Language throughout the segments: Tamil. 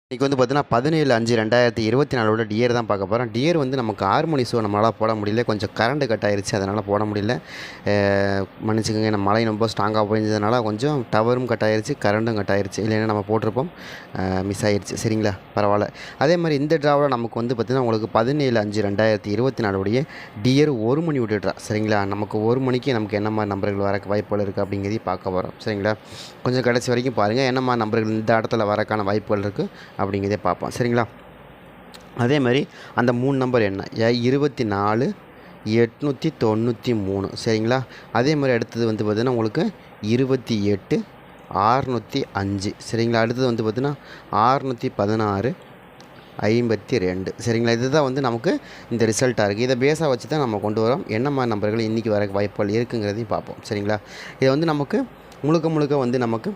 இன்றைக்கி வந்து பார்த்தீங்கன்னா 17/5/2024 டியர் தான் பார்க்க போகிறோம். டியர் வந்து நமக்கு ஹார்மோனி ஷோ நம்மளால் போட முடியல. கொஞ்சம் கரண்ட்டு கட் ஆயிருச்சு. அதனால் போட முடியல. மன்னிச்சுக்கோங்க. நம்ம மழை ரொம்ப ஸ்ட்ராங்காக பெஞ்சதுனால கொஞ்சம் டவரும் கட் ஆயிருச்சு, கரண்ட்டும் கட் ஆயிருச்சு. இல்லைன்னா நம்ம போட்டிருப்போம். மிஸ் ஆயிருச்சு. சரிங்களா? பரவாயில்ல. அதே மாதிரி இந்த ட்ராவில் நமக்கு வந்து பார்த்திங்கன்னா உங்களுக்கு 17/5/2024 டியர் 1 மணி விட்டு ட்ரா. சரிங்களா? நமக்கு 1 மணிக்கு நமக்கு என்ன மாதிரி நம்பர்கள் வரக்கு வாய்ப்புகள் இருக்குது அப்படிங்கிறதையும் பார்க்க போகிறோம். சரிங்களா? கொஞ்சம் கடைசி வரைக்கும் பாருங்கள். என்ன மாதிரி நம்பர்கள் இந்த இடத்துல வரக்கான வாய்ப்புகள் இருக்குது அப்படிங்கிறதே பார்ப்போம். சரிங்களா? அதே மாதிரி அந்த 3 நம்பர் என்ன 24 893. சரிங்களா? அதே மாதிரி அடுத்தது வந்து பார்த்திங்கன்னா உங்களுக்கு 28 605. சரிங்களா? அடுத்தது வந்து பார்த்திங்கன்னா 616 52. சரிங்களா? இதுதான் வந்து நமக்கு இந்த ரிசல்ட்டாக இருக்குது. இதை பேஸாக வச்சு தான் நம்ம கொண்டு வரோம். என்ன மாதிரி நம்பர்கள் இன்றைக்கி வர வாய்ப்புகள் இருக்குங்கிறதையும் பார்ப்போம். சரிங்களா? இதை வந்து நமக்கு முழுக்க வந்து நமக்கு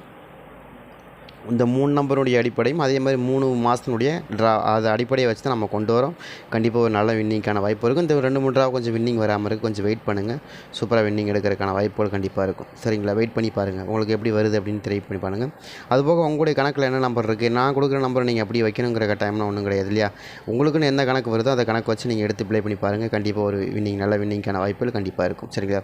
இந்த 3 நம்பருடைய அடிப்படையும் அதே மாதிரி 3 மாதத்தினுடைய ட்ரா அதை அடிப்படையை வச்சு தான் நம்ம கொண்டு வரோம். கண்டிப்பாக ஒரு நல்ல வின்னிங்கான வாய்ப்பு இருக்கும். இந்த 2-3 ட்ரா கொஞ்சம் வின்னிங் வராமல் இருக்குது. கொஞ்சம் வெயிட் பண்ணுங்கள். சூப்பராக வின்னிங் எடுக்கிறதுக்கான வாய்ப்புகள் கண்டிப்பாக இருக்கும். சரிங்களா? வெயிட் பண்ணி பாருங்கள். உங்களுக்கு எப்படி வருது அப்படின்னு ட்ரை பண்ணி பாருங்கள். அதுபோக உங்களுடைய கணக்கில் என்ன நம்பர் இருக்குது, நான் கொடுக்குற நம்பரை நீங்கள் அப்படி வைக்கணுங்கிற கட்டாயம்னா ஒன்றும் கிடையாது இல்லையா? உங்களுக்குன்னு எந்த கணக்கு வருதோ அந்த கணக்கு வச்சு நீங்கள் எடுத்து ப்ளே பண்ணி பாருங்கள். கண்டிப்பாக ஒரு நல்ல வின்னிங்கான வாய்ப்புகள் கண்டிப்பாக இருக்கும். சரிங்களா?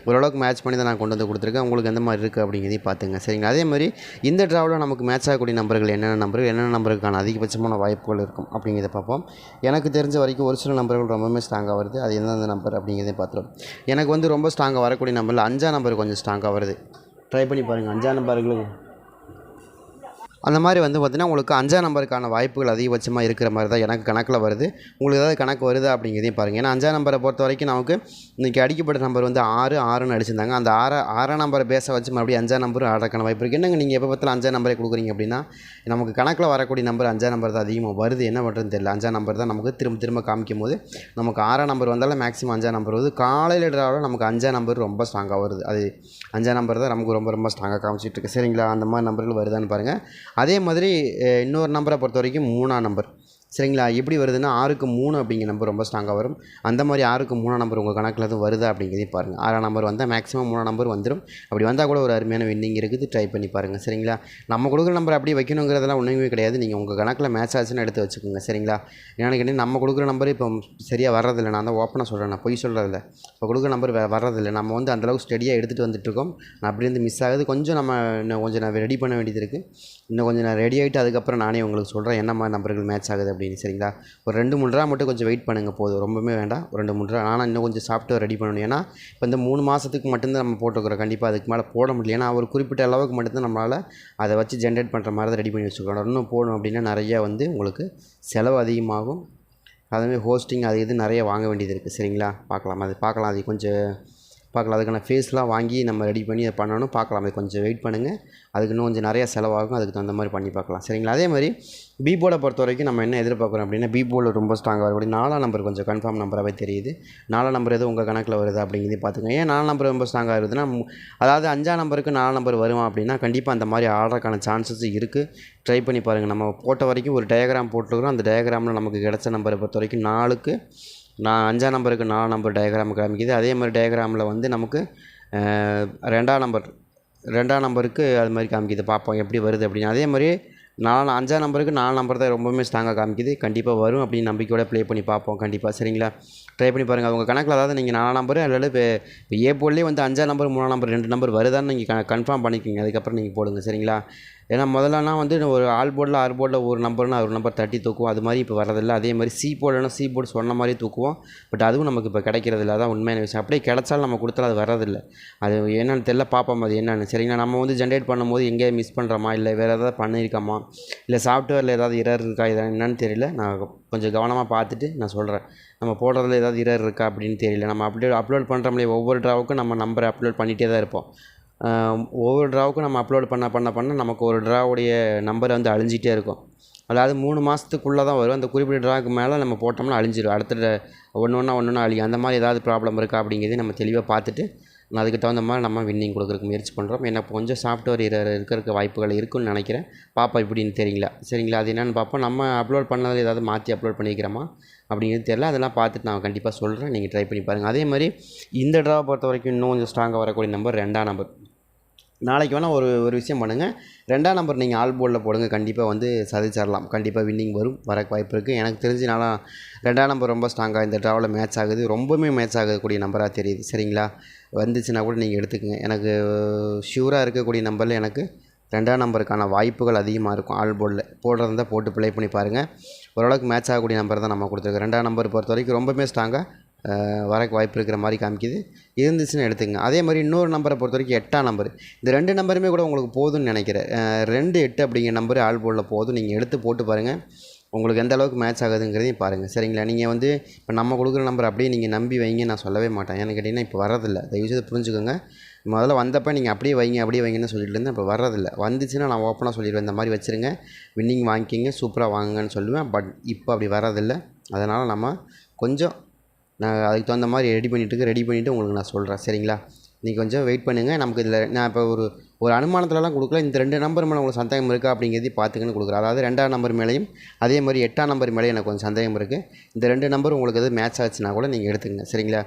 ஓரளவுக்கு மேட்ச் பண்ணி தான் நான் கொண்டு வந்து கொடுத்துருக்கேன். உங்களுக்கு எந்த மாதிரி இருக்குது அப்படிங்கிறதையும் பார்த்துங்க. சரிங்களா? அதே மாதிரி இந்த ட்ராவில் நமக்கு மேட்ச் ஆகக்கூடிய நம்பர்கள் என்னென்ன நம்பருக்கான அதிகபட்சமான வாய்ப்புகள் இருக்கும் அப்படிங்கிறத பார்ப்போம். எனக்கு தெரிஞ்ச வரைக்கும் ஒரு சில நம்பர்கள் ரொம்பவுமே ஸ்ட்ராங்காக வருது. அது எந்தெந்த நம்பர் அப்படிங்கிறதையும் பார்த்துருவோம். எனக்கு வந்து ரொம்ப ஸ்ட்ராங்காக வரக்கூடிய நம்பரில் 5ஆம் நம்பர் கொஞ்சம் ஸ்ட்ராங்காக வருது. ட்ரை பண்ணி பாருங்கள். 5ஆம் நம்பர்களுக்கு அந்த மாதிரி வந்து பார்த்திங்கன்னா உங்களுக்கு 5ஆம் நம்பருக்கான வாய்ப்புகள் அதிகபட்சமாக இருக்கிற மாதிரி தான் எனக்கு கணக்கில் வருது. உங்களுக்கு ஏதாவது கணக்கு வருதா அப்படிங்கிறதையும் பாருங்கள். ஏன்னா 5ஆம் நம்பரை பொறுத்த வரைக்கும் நமக்கு இன்றைக்கி அடிக்கப்பட்ட நம்பர் வந்து 6 அடிச்சிருந்தாங்க. அந்த 6ஆம் நம்பரை பேஸை வச்சு மறுபடியும் 5ஆம் நம்பரும் ஆடுறதுக்கான வாய்ப்பு இருக்குது. என்னங்க நீங்கள் எப்போ பார்த்தாலும் 5ஆம் நம்பரை கொடுக்குறீங்க அப்படின்னா நமக்கு கணக்கில் வரக்கூடிய நம்பர் 5ஆம் நம்பர் தான் அதிகமாக வருது. என்ன பண்ணுறதுன்னு தெரியல. 5ஆம் நம்பர் தான் நமக்கு திரும்ப காமிக்கும் போது நமக்கு 6ஆம் நம்பர் வந்தாலும் மேக்ஸிமம் 5ஆம் நம்பர் வருது. காலையில் ட்ராவில் நமக்கு 5ஆம் நம்பர் ரொம்ப ஸ்ட்ராங்காக வருது. அது 5ஆம் நம்பர் தான் நமக்கு ரொம்ப ஸ்ட்ராங்காக காமிச்சிட்டு இருக்குது. சரிங்களா? அந்த மாதிரி நம்பர்கள் வருதான்னு பாருங்கள். அதே மாதிரி இன்னொரு நம்பரை பொறுத்த வரைக்கும் 3ஆம் நம்பர். சரிங்களா? எப்படி வருதுன்னா 6க்கு 3 அப்படிங்கிற நம்பர் ரொம்ப ஸ்ட்ராங்காக வரும். அந்த மாதிரி 6க்கு 3ஆம் நம்பர் உங்கள் கணக்கில் எதுவும் வருதா அப்படிங்கிறதையும் பாருங்கள். 6ஆம் நம்பர் வந்தால் மேக்ஸிமம் 3ஆம் நம்பர் வந்துடும். அப்படி வந்தால் கூட ஒரு அருமையான வின்னிங் இருக்குது. ட்ரை பண்ணி பாருங்கள். சரிங்களா? நம்ம கொடுக்குற நம்பர் அப்படியே வைக்கணுங்கிறதெல்லாம் ஒன்றுமே கிடையாது. நீங்கள் உங்கள் கணக்கில் மேட்ச் ஆச்சுன்னு எடுத்து வச்சுக்கோங்க. சரிங்களா? என்னென்னு கேட்டீங்கன்னா நம்ம கொடுக்குற நம்பர் இப்போ சரியாக வர்றதில்லை. நான் தான் ஓப்பனாக சொல்கிறேன். நான் பொய் சொல்கிறதில்ல. இப்போ கொடுக்குற நம்பர் வர்றதில்லை. நம்ம வந்து அந்தளவுக்கு ஸ்டடியாக எடுத்துகிட்டு வந்துட்டுருக்கோம். நான் அப்படி இருந்து மிஸ் ஆகுது. கொஞ்சம் நம்ம இன்னும் கொஞ்சம் நான் ரெடி பண்ண வேண்டியது இருக்குது. இன்னும் கொஞ்சம் நான் ரெடி ஆகிட்டு அதுக்கப்புறம் நானே உங்களுக்கு சொல்கிறேன் என்ன மாதிரி நம்பர்கள் மேட்ச் ஆகுது அப்படின்னு. சரிங்களா? ஒரு 2-3 ட்ரா மட்டும் கொஞ்சம் வெயிட் பண்ணுங்கள். போதும். ரொம்பவே வேண்டாம். ஒரு 2-3 ட்ரா. ஆனால் இன்னும் கொஞ்சம் சாஃப்ட்வேர் ரெடி பண்ணணும். ஏன்னா இப்போ இந்த 3 மாதத்துக்கு மட்டும்தான் நம்ம போட்டுக்கிறோம். கண்டிப்பாக அதுக்கு மேலே போட முடியல. ஏன்னா ஒரு குறிப்பிட்ட அளவுக்கு மட்டும்தான் நம்மளால் அதை வச்சு ஜென்ரேட் பண்ணுற மாதிரி தான் ரெடி பண்ணி வச்சுருக்கோம். இன்னும் போடணும் அப்படின்னா நிறையா வந்து உங்களுக்கு செலவு அதிகமாகும். அதுமாதிரி ஹோஸ்டிங் அது இது நிறைய வாங்க வேண்டியது இருக்குது. சரிங்களா? பார்க்கலாம். அது கொஞ்சம் பார்க்கலாம். அதுக்கான ஃபேஸ்லாம் வாங்கி நம்ம ரெடி பண்ணி அதை பண்ணணும். பார்க்கலாம். அது கொஞ்சம் வெயிட் பண்ணுங்கள். அதுக்கு இன்னும் கொஞ்சம் நிறையா செலவாகும். அதுக்கு தகுந்த மாதிரி பண்ணி பார்க்கலாம். சரிங்களா? அதே மாதிரி பி போர்டை பொறுத்த வரைக்கும் நம்ம என்ன எதிர்பார்க்குறோம் அப்படின்னா பி போர்டில் ரொம்ப ஸ்ட்ராங்காக வரக்கூடிய 4ஆம் நம்பர் கொஞ்சம் கன்ஃபார்ம் நம்பராகவே தெரியுது. 4ஆம் நம்பர் எதுவும் உங்கள் கணக்கில் வருது அப்படிங்கிறதையும் பார்த்துக்கோங்க. ஏன் 4ஆம் நம்பர் ரொம்ப ஸ்ட்ராங்காக இருக்குதுன்னா அதாவது 5ஆம் நம்பருக்கு 4ஆம் நம்பர் வருமா அப்படின்னா கண்டிப்பாக அந்த மாதிரி ஆடுறதுக்கான சான்சஸ் இருக்குது. ட்ரை பண்ணி பாருங்கள். நம்ம போட்ட வரைக்கும் ஒரு டயக்ராம் போட்டுருக்குறோம். அந்த டயக்ராமில் நமக்கு கிடைச்ச நம்பரை பொறுத்த வரைக்கும் 5ஆம் நம்பருக்கு 4ஆம் நம்பர் டயக்ராம் காமிக்குது. அதே மாதிரி டயக்ராமில் வந்து நமக்கு 2ஆம் நம்பருக்கு அது மாதிரி காமிக்குது. பார்ப்போம் எப்படி வருது அப்படின்னு. அதே மாதிரி 5ஆம் நம்பருக்கு 4 நம்பர் தான் ரொம்பவுமே ஸ்ட்ராங்காக காமிக்குது. கண்டிப்பாக வரும் அப்படின்னு நம்பிக்கையோட ப்ளே பண்ணி பார்ப்போம். கண்டிப்பாக. சரிங்களா? ட்ரை பண்ணி பாருங்கள். அது உங்கள் கணக்கில் அதாவது நீங்கள் 4ஆம் நம்பர் அல்லது இப்போ ஏ போர்ட்லேயே வந்து 5ஆம் நம்பர் 3ஆம் நம்பர் 2 நம்பர் வருதான்னு நீங்கள் கன்ஃபார்ம் பண்ணிக்கோங்க. அதுக்கப்புறம் நீங்கள் போடுங்க. சரிங்களா? ஏன்னா முதல்லலாம் வந்து ஒரு ஆல் போர்டில் ஒரு நம்பர்னா ஒரு நம்பர் தட்டி தூக்குவோம். அது மாதிரி இப்போ வரதில்லை. அதே மாதிரி சி போர்டு சொன்ன மாதிரி தூக்குவோம். பட் அதுவும் நமக்கு இப்போ கிடைக்கிறதில்ல. அதான் உண்மையான விஷயம். அப்படியே கிடைச்சாலும் நம்ம கொடுத்தாலும் அது வரதில்லை. அது என்னென்னு தெரியல. பார்ப்போம் அது என்னென்னு. சரிங்களா? நம்ம வந்து ஜென்ரேட் பண்ணும்போது எங்கேயா மிஸ் பண்ணுறோமா இல்லை வேறு ஏதாவது பண்ணியிருக்கோமா இல்லை சாஃப்ட்வேரில் ஏதாவது இரர் இருக்கா இதை என்னென்னு தெரியல. நான் கொஞ்சம் கவனமாக பார்த்துட்டு நான் சொல்கிறேன். நம்ம போடுறதுல ஏதாவது இரர் இருக்கா அப்படின்னு தெரியல. நம்ம அப்லோட் பண்ணுறோம்லையே ஒவ்வொரு ட்ராவுக்கும் நம்ம நம்பரை அப்லோட் பண்ணிகிட்டே தான் இருப்போம். ஒவ்வொரு ட்ராவுக்கும் நம்ம அப்லோட் பண்ண நமக்கு ஒரு ட்ராவுடைய நம்பர் வந்து அழிஞ்சிட்டே இருக்கும். அதாவது 3 மாதத்துக்குள்ளே தான் வரும். அந்த குறிப்பிட்ட ட்ராவுக்கு மேலே நம்ம போட்டோம்னா அழிஞ்சிடும். அடுத்த ஒன்று அழியும். அந்த மாதிரி ஏதாவது ப்ராப்ளம் இருக்கா அப்படிங்கிறதையும் நம்ம தெளிவாக பார்த்துட்டு அதுக்கு தகுந்த மாதிரி நம்ம வின்னிங் கொடுக்குறதுக்கு முயற்சி பண்ணுறோம். எனக்கு கொஞ்சம் சாஃப்ட்வேர் இருக்கிறதுக்கு வாய்ப்புகள் இருக்குதுன்னு நினைக்கிறேன். பார்ப்போம் இப்படின்னு தெரியல. சரிங்களா? அது என்னென்னு பார்ப்போம். நம்ம அப்லோட் பண்ணதில் ஏதாவது மாற்றி அப்லோட் பண்ணிக்கிறோமா அப்படிங்கிறது தெரியல. அதெல்லாம் பார்த்துட்டு நான் கண்டிப்பாக சொல்கிறேன். நீங்கள் ட்ரை பண்ணி பாருங்கள். அதே மாதிரி இந்த ட்ராவை பொறுத்த வரைக்கும் இன்னும் கொஞ்சம் ஸ்ட்ராங்காக வரக்கூடிய நம்பர் 2ஆம் நம்பர். நாளைக்கு வேணால் ஒரு ஒரு விஷயம் பண்ணுங்கள். 2ஆம் நம்பர் நீங்கள் ஆல் போர்டில் போடுங்க. கண்டிப்பாக வந்து சாதிச்சிடலாம். கண்டிப்பாக வின்னிங் வரும். வரக்கு வாய்ப்பு இருக்குது. எனக்கு தெரிஞ்சு நான்லாம் 2ஆம் நம்பர் ரொம்ப ஸ்ட்ராங்காக இந்த ட்ராவில் மேட்ச் ஆகுது. ரொம்பவுமே மேட்ச் ஆகக்கூடிய நம்பராக தெரியுது. சரிங்களா? வந்துச்சுன்னா கூட நீங்கள் எடுத்துக்கங்க. எனக்கு ஷூராக இருக்கக்கூடிய நம்பரில் எனக்கு 2ஆம் நம்பருக்கான வாய்ப்புகள் அதிகமாக இருக்கும். ஆல் போர்டில் போடுறதா இருந்தால் போட்டு ப்ளே பண்ணி பாருங்கள். ஓரளவுக்கு மேட்ச் ஆகக்கூடிய நம்பர் தான் நம்ம கொடுத்துருக்கோம். 2ஆம் நம்பர் பொறுத்த வரைக்கும் ரொம்பவுமே ஸ்ட்ராங்காக வரக்கு வாய்ப்பு இருக்கிற மாதிரி காமிக்குது. இருந்துச்சுன்னா எடுத்துக்கங்க. அதே மாதிரி இன்னொரு நம்பரை பொறுத்த வரைக்கும் 8ஆம் நம்பர். இந்த 2 நம்பருமே கூட உங்களுக்கு போதும்னு நினைக்கிறேன். 2, 8 அப்படிங்கிற நம்பர் ஆல் போர்டில் போதும். நீங்கள் எடுத்து போட்டு பாருங்கள். உங்களுக்கு எந்த அளவுக்கு மேட்ச் ஆகுதுங்கிறதையும் பாருங்கள். சரிங்களா? நீங்கள் வந்து இப்போ நம்ம கொடுக்குற நம்பர் அப்படியே நீங்கள் நம்பி வைங்க நான் சொல்லவே மாட்டேன். ஏன்னு கேட்டிங்கன்னா இப்போ வரதில்லை. தயவுசெய்து புரிஞ்சுக்கோங்க. முதல்ல வந்தப்போ நீங்கள் அப்படியே வைங்கன்னு சொல்லிட்டு இருந்தேன். இப்போ வர்றதில்லை. வந்துச்சுன்னா நான் ஓப்பனாக சொல்லிடுவேன். இந்த மாதிரி வச்சுருங்க, வின்னிங் வாங்கிக்கிங்க, சூப்பராக வாங்குங்கன்னு சொல்லுவேன். பட் இப்போ அப்படி வர்றதில்லை. அதனால் நம்ம கொஞ்சம் நான் அதுக்கு தகுந்த மாதிரி ரெடி பண்ணிவிட்டு உங்களுக்கு நான் சொல்கிறேன். சரிங்களா? நீங்கள் கொஞ்சம் வெயிட் பண்ணுங்கள். நமக்கு இதில் நான் இப்போ ஒரு அனுமானத்துலலாம் கொடுக்கல. இந்த 2 நம்பர் மேலே உங்களுக்கு சந்தேகம் இருக்கா அப்படிங்கிறதையும் பார்த்துக்கன்னு கொடுக்குறேன். அதாவது 2ஆம் நம்பர் மேலேயும் அதே மாதிரி 8ஆம் நம்பர் மேலேயும் எனக்கு கொஞ்சம் சந்தேகம் இருக்குது. இந்த 2 நம்பர் உங்களுக்கு எது மேட்ச் ஆச்சுன்னா கூட நீங்கள் எடுத்துக்கங்க. சரிங்களா?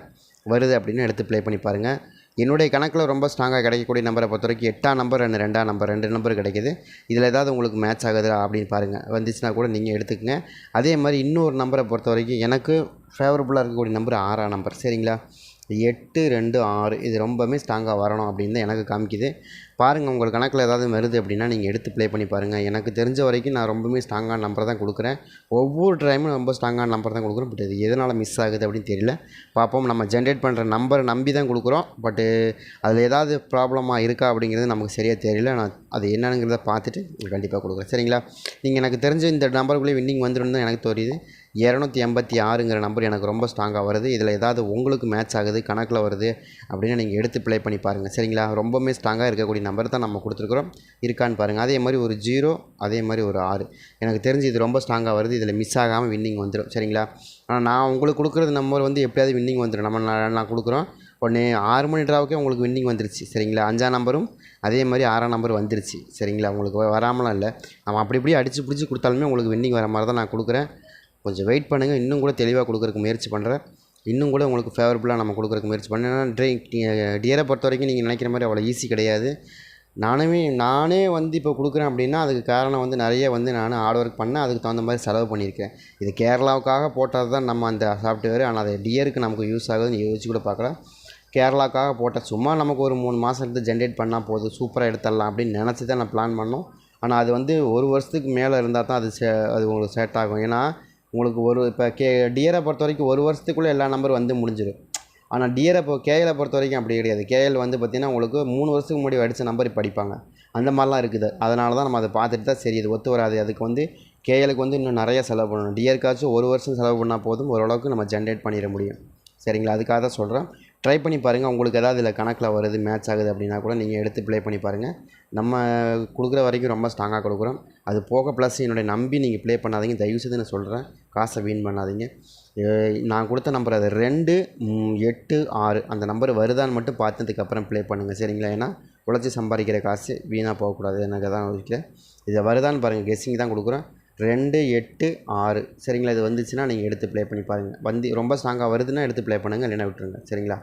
வருது அப்படின்னு எடுத்து ப்ளே பண்ணி பாருங்கள். என்னுடைய கணக்கில் ரொம்ப ஸ்ட்ராங்காக கிடைக்கக்கூடிய நம்பரை பொறுத்த வரைக்கும் 8ஆம் நம்பர் அண்ட் 2ஆம் நம்பர் 2 நம்பர் கிடைக்கிது. இதில் ஏதாவது உங்களுக்கு மேட்ச் ஆகுதா அப்படின்னு பாருங்கள். வந்துச்சுன்னா கூட நீங்கள் எடுத்துக்கங்க. அதே மாதிரி இன்னொரு நம்பரை பொறுத்த வரைக்கும் எனக்கு ஃபேவரபுளாக இருக்கக்கூடிய நம்பர் 6ஆம் நம்பர். சரிங்களா? 8, 2, 6 இது ரொம்பவுமே ஸ்ட்ராங்காக வரணும் அப்படின்னு தான் எனக்கு காமிக்குது. பாருங்கள், உங்கள் கணக்கில் ஏதாவது வருது அப்படின்னா நீங்கள் எடுத்து ப்ளே பண்ணி பாருங்கள். எனக்கு தெரிஞ்ச வரைக்கும் நான் ரொம்பவுமே ஸ்ட்ராங்கான நம்பர் தான் கொடுக்குறேன். ஒவ்வொரு டைமும் ரொம்ப ஸ்ட்ராங்கான நம்பர் தான் கொடுக்குறேன். பட் இது எதனால் மிஸ் ஆகுது அப்படின்னு தெரியல. பார்ப்போம். நம்ம ஜென்ரேட் பண்ணுற நம்பரை நம்பி தான் கொடுக்குறோம். பட்டு அதில் ஏதாவது ப்ராப்ளமாக இருக்கா அப்படிங்கிறது நமக்கு சரியாக தெரியல. நான் அது என்னங்கிறத பார்த்துட்டு கண்டிப்பாக கொடுக்குறேன். சரிங்களா? நீங்கள் எனக்கு தெரிஞ்ச இந்த நம்பருக்குள்ளே வின்னிங் வந்துடும் தான் எனக்கு தெரியுது. 286ங்கிற நம்பர் எனக்கு ரொம்ப ஸ்ட்ராங்காக வருது. இதில் ஏதாவது உங்களுக்கு மேட்ச் ஆகுது, கணக்கில் வருது அப்படின்னா நீங்கள் எடுத்து ப்ளே பண்ணி பாருங்கள். சரிங்களா? ரொம்பவுமே ஸ்ட்ராங்காக இருக்கக்கூடிய நம்பர் தான் நம்ம கொடுத்துருக்குறோம். இருக்கான்னு பாருங்கள். அதே மாதிரி ஒரு 0, அதே மாதிரி ஒரு 6 எனக்கு தெரிஞ்சு இது ரொம்ப ஸ்ட்ராங்காக வருது. இதில் மிஸ் ஆகாமல் வின்னிங் வந்துடும். சரிங்களா? ஆனால் நான் உங்களுக்கு கொடுக்குறது நம்பர் வந்து எப்படியாவது வின்னிங் வந்துடும். நான் கொடுக்குறோம். உடனே 6 மணி ட்ராவுக்கே உங்களுக்கு வின்னிங் வந்துருச்சு. சரிங்களா? 5ஆம் நம்பரும் அதே மாதிரி 6ஆம் நம்பர் வந்துருச்சு. சரிங்களா? உங்களுக்கு வராமலாம் இல்லை. நம்ம அப்படி இப்படி அடித்து பிடிச்சி கொடுத்தாலுமே உங்களுக்கு வின்னிங் வர மாதிரி தான் நான் கொடுக்குறேன். கொஞ்சம் வெயிட் பண்ணுங்கள். இன்னும் கூட தெளிவாக கொடுக்குறதுக்கு முயற்சி பண்ணுறேன். இன்னும் கூட உங்களுக்கு ஃபேவரபுளாக நம்ம கொடுக்குறதுக்கு முயற்சி பண்ணேன். ஏன்னா டியரை பொறுத்த வரைக்கும் நீங்கள் நினைக்கிற மாதிரி அவ்வளோ ஈஸி கிடையாது. நானே வந்து இப்போ கொடுக்குறேன் அப்படின்னா அதுக்கு காரணம் வந்து நிறைய வந்து நான் ஹார்ட் ஒர்க் பண்ணேன். அதுக்கு தகுந்த மாதிரி செலவு பண்ணியிருக்கேன். இது கேரளாவுக்காக போட்டது தான் நம்ம அந்த சாஃப்ட்வேர். ஆனால் அது டியருக்கு நமக்கு யூஸ் ஆகுதுன்னு யோசிச்சு கூட பார்க்கல. கேரளாவுக்காக போட்ட சும்மா நமக்கு ஒரு 3 மாதம் எடுத்து ஜென்ரேட் பண்ணால் போதும், சூப்பராக எடுத்துடலாம் அப்படின்னு நினச்சி தான் நான் பிளான் பண்ணோம். ஆனால் அது வந்து 1 வருஷத்துக்கு மேலே இருந்தால் தான் அது உங்களுக்கு செட் ஆகும். ஏன்னா உங்களுக்கு இப்போ டியரை பொறுத்த வரைக்கும் 1 வருஷத்துக்குள்ளே எல்லா நம்பரும் வந்து முடிஞ்சிடும். ஆனால் கேஎலை பொறுத்த வரைக்கும் அப்படி கிடையாது. கேஎல் வந்து பார்த்திங்கன்னா உங்களுக்கு 3 வருஷத்துக்கு முன்னாடி அடித்த நம்பர் இப்போ அடிப்பாங்க. அந்த மாதிரிலாம் இருக்குது. அதனால தான் நம்ம அதை பார்த்துட்டு தான் சரி இது ஒத்து வராது. அதுக்கு வந்து கேஎலுக்கு வந்து இன்னும் நிறைய செலவு பண்ணணும். டியருக்காச்சும் 1 வருஷம் செலவு பண்ணால் போதும், ஓரளவுக்கு நம்ம ஜென்ரேட் பண்ணிட முடியும். சரிங்களா? அதுக்காக தான் சொல்கிறேன். ட்ரை பண்ணி பாருங்கள். உங்களுக்கு ஏதாவது இதில் கணக்கில் வருது, மேட்ச் ஆகுது அப்படின்னா கூட நீங்கள் எடுத்து ப்ளே பண்ணி பாருங்கள். நம்ம கொடுக்குற வரைக்கும் ரொம்ப ஸ்ட்ராங்காக கொடுக்குறோம். அது போக ப்ளஸ் என்னுடைய நம்பி நீங்கள் ப்ளே பண்ணாதீங்க. தயவுசெய்து நான் சொல்கிறேன், காசை வீண் பண்ணாதீங்க. நான் கொடுத்த நம்பர் அது 2, 8, 6 அந்த நம்பர் வருதான்னு மட்டும் பார்த்ததுக்கப்புறம் ப்ளே பண்ணுங்கள். சரிங்களா? ஏன்னா உழைச்சி சம்பாதிக்கிற காசு வீணாக போகக்கூடாது. எனக்கு தான் யோசிக்கல. இதை வருதான்னு பாருங்கள். கெஸ்ஸிங் தான் கொடுக்குறோம். 2, 8, 6 சரிங்களா? இது வந்துச்சுன்னா நீங்கள் எடுத்து ப்ளே பண்ணி பாருங்கள். ரொம்ப ஸ்ட்ராங்காக வருதுன்னா எடுத்து ப்ளே பண்ணுங்கள், இல்லைன்னா விட்டுருங்க. சரிங்களா?